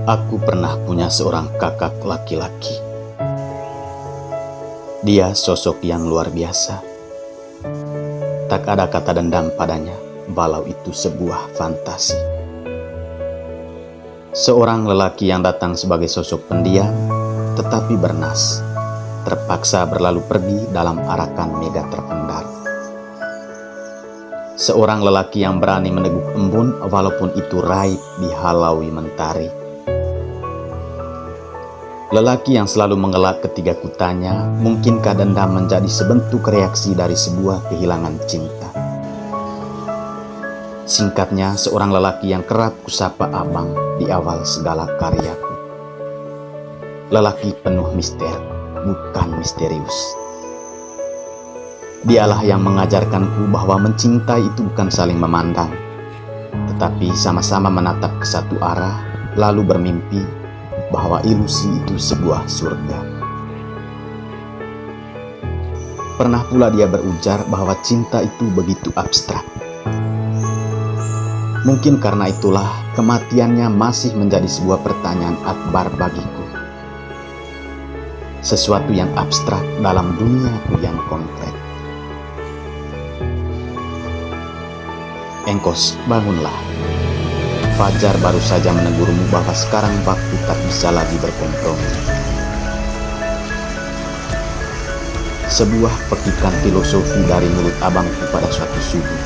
Aku pernah punya seorang kakak laki-laki. Dia sosok yang luar biasa. Tak ada kata dendam padanya, walau itu sebuah fantasi. Seorang lelaki yang datang sebagai sosok pendiam, tetapi bernas, terpaksa berlalu pergi dalam arakan mega terpendar. Seorang lelaki yang berani meneguk embun walaupun itu raib dihalaui mentari. Lelaki yang selalu mengelak ketika kutanya, mungkinkah dendam menjadi sebentuk reaksi dari sebuah kehilangan cinta? Singkatnya, seorang lelaki yang kerap kusapa abang di awal segala karyaku. Lelaki penuh misteri, bukan misterius. Dialah yang mengajarkanku bahwa mencintai itu bukan saling memandang, tetapi sama-sama menatap ke satu arah, lalu bermimpi bahwa ilusi itu sebuah surga. Pernah pula dia berujar bahwa cinta itu begitu abstrak. Mungkin karena itulah kematiannya masih menjadi sebuah pertanyaan akbar bagiku. Sesuatu yang abstrak dalam duniaku yang konkret. Engkos, bangunlah. Fajar baru saja menegurmu bahwa sekarang waktu tak bisa lagi berkompromi. Sebuah petikan filosofi dari mulut abangku pada suatu subuh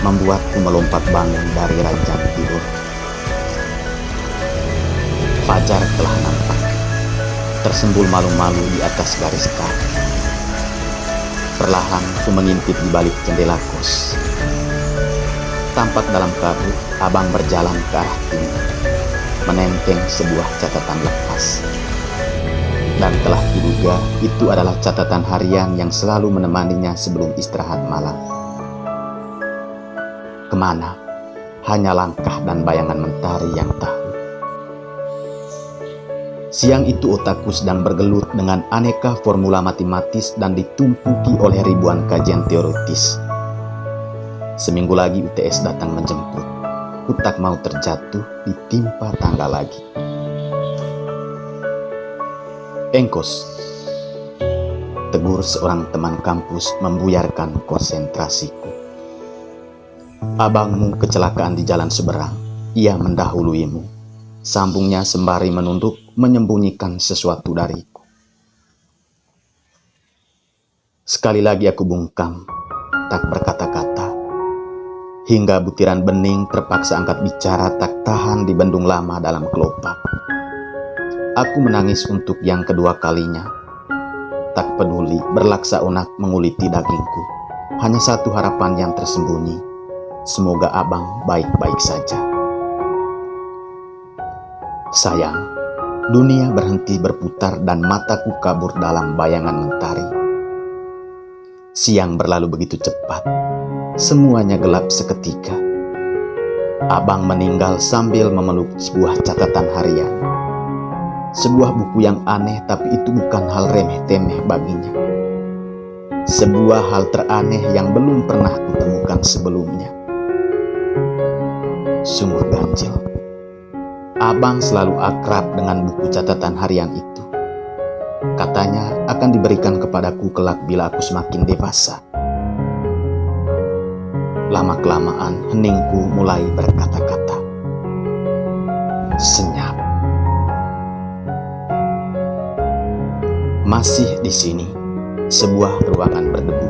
membuatku melompat bangun dari ranjang tidur. Fajar telah nampak, tersembul malu-malu di atas garis kaki. Perlahan ku mengintip di balik jendela kos. Tampak dalam kabut, abang berjalan ke arah timur, menenteng sebuah catatan lepas. Dan telah kuduga itu adalah catatan harian yang selalu menemaninya sebelum istirahat malam. Kemana? Hanya langkah dan bayangan mentari yang tahu. Siang itu otakku sedang bergelut dengan aneka formula matematis dan ditumpuki oleh ribuan kajian teoritis. Seminggu lagi UTS datang menjemput. Ku tak mau terjatuh ditimpa tangga lagi. Engkos, tegur seorang teman kampus membuyarkan konsentrasiku. Abangmu kecelakaan di jalan seberang. Ia mendahuluimu. Sambungnya sembari menunduk menyembunyikan sesuatu dariku. Sekali lagi aku bungkam, tak berkata-kata. Hingga butiran bening terpaksa angkat bicara tak tahan dibendung lama dalam kelopak. Aku menangis untuk yang kedua kalinya. Tak peduli berlaksa onak menguliti dagingku. Hanya satu harapan yang tersembunyi. Semoga abang baik-baik saja. Sayang, dunia berhenti berputar dan mataku kabur dalam bayangan mentari. Siang berlalu begitu cepat. Semuanya gelap seketika. Abang meninggal sambil memeluk sebuah catatan harian. Sebuah buku yang aneh, tapi itu bukan hal remeh-temeh baginya. Sebuah hal teraneh yang belum pernah kutemukan sebelumnya. Sungguh ganjil. Abang selalu akrab dengan buku catatan harian itu. Katanya akan diberikan kepadaku kelak bila aku semakin dewasa. Lama-kelamaan heningku mulai berkata-kata. Senyap. Masih di sini, sebuah ruangan berdebu.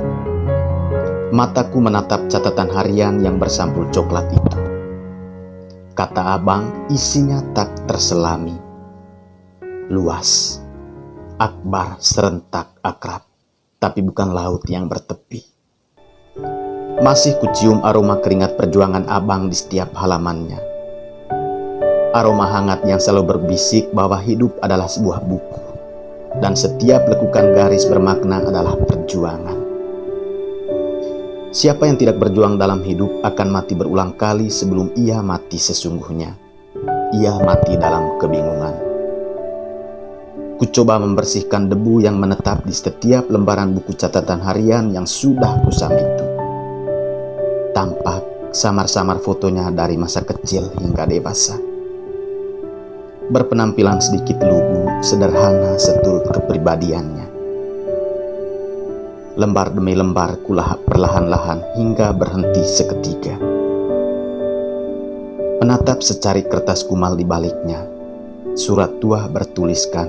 Mataku menatap catatan harian yang bersampul coklat itu. Kata abang, isinya tak terselami. Luas, akbar, serentak, akrab, tapi bukan laut yang bertepi. Masih kucium aroma keringat perjuangan abang di setiap halamannya. Aroma hangat yang selalu berbisik bahwa hidup adalah sebuah buku. Dan setiap lekukan garis bermakna adalah perjuangan. Siapa yang tidak berjuang dalam hidup akan mati berulang kali sebelum ia mati sesungguhnya. Ia mati dalam kebingungan. Ku coba membersihkan debu yang menetap di setiap lembaran buku catatan harian yang sudah kusam itu. Tampak samar-samar fotonya dari masa kecil hingga dewasa. berpenampilan sedikit lugu, sederhana seturut kepribadiannya. Lembar demi lembar kulahap perlahan-lahan hingga berhenti seketika. Menatap secari kertas kumal di baliknya, surat tua bertuliskan,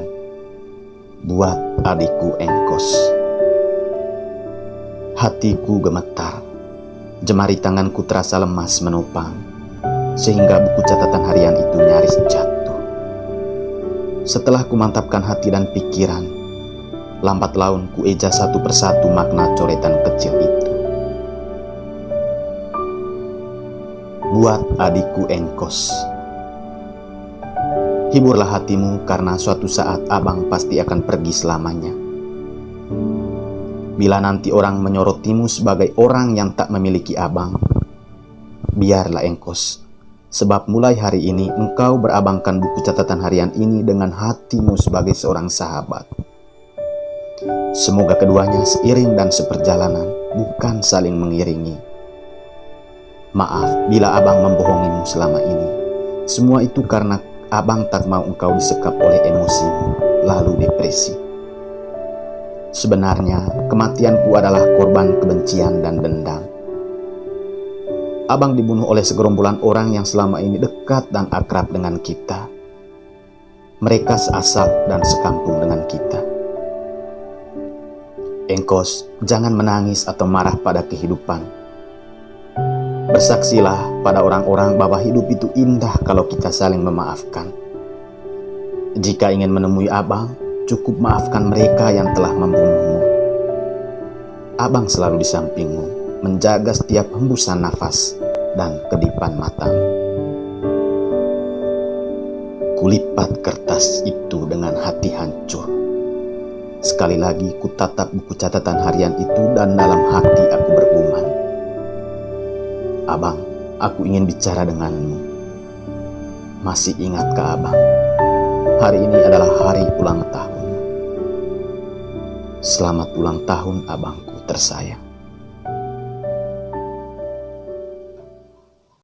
"Buat adikku Engkos." Hatiku gemetar, jemari tanganku terasa lemas menopang, sehingga buku catatan harian itu nyaris jatuh. Setelah kumantapkan hati dan pikiran, lambat laun kueja satu persatu makna coretan kecil itu. Buat adikku Engkos. Hiburlah hatimu karena suatu saat abang pasti akan pergi selamanya. Bila nanti orang menyorotimu sebagai orang yang tak memiliki abang, biarlah Engkos, sebab mulai hari ini engkau berabangkan buku catatan harian ini dengan hatimu sebagai seorang sahabat. Semoga keduanya seiring dan seperjalanan, bukan saling mengiringi. Maaf bila abang membohongimu selama ini. Semua itu karena abang tak mau engkau disekap oleh emosimu, lalu depresi. Sebenarnya, kematianku adalah korban kebencian dan dendam. Abang dibunuh oleh segerombolan orang yang selama ini dekat dan akrab dengan kita. Mereka seasal dan sekampung dengan kita. Engkos, jangan menangis atau marah pada kehidupan. Bersaksilah pada orang-orang bahwa hidup itu indah kalau kita saling memaafkan. Jika ingin menemui abang, cukup maafkan mereka yang telah membunuhmu. Abang selalu di sampingmu, menjaga setiap hembusan nafas dan kedipan matamu. Kulipat kertas itu dengan hati hancur. Sekali lagi kutatap buku catatan harian itu dan dalam hati aku bergumam, "Abang, aku ingin bicara denganmu." Masih ingatkah abang? Hari ini adalah hari ulang tahun. Selamat ulang tahun abangku tersayang.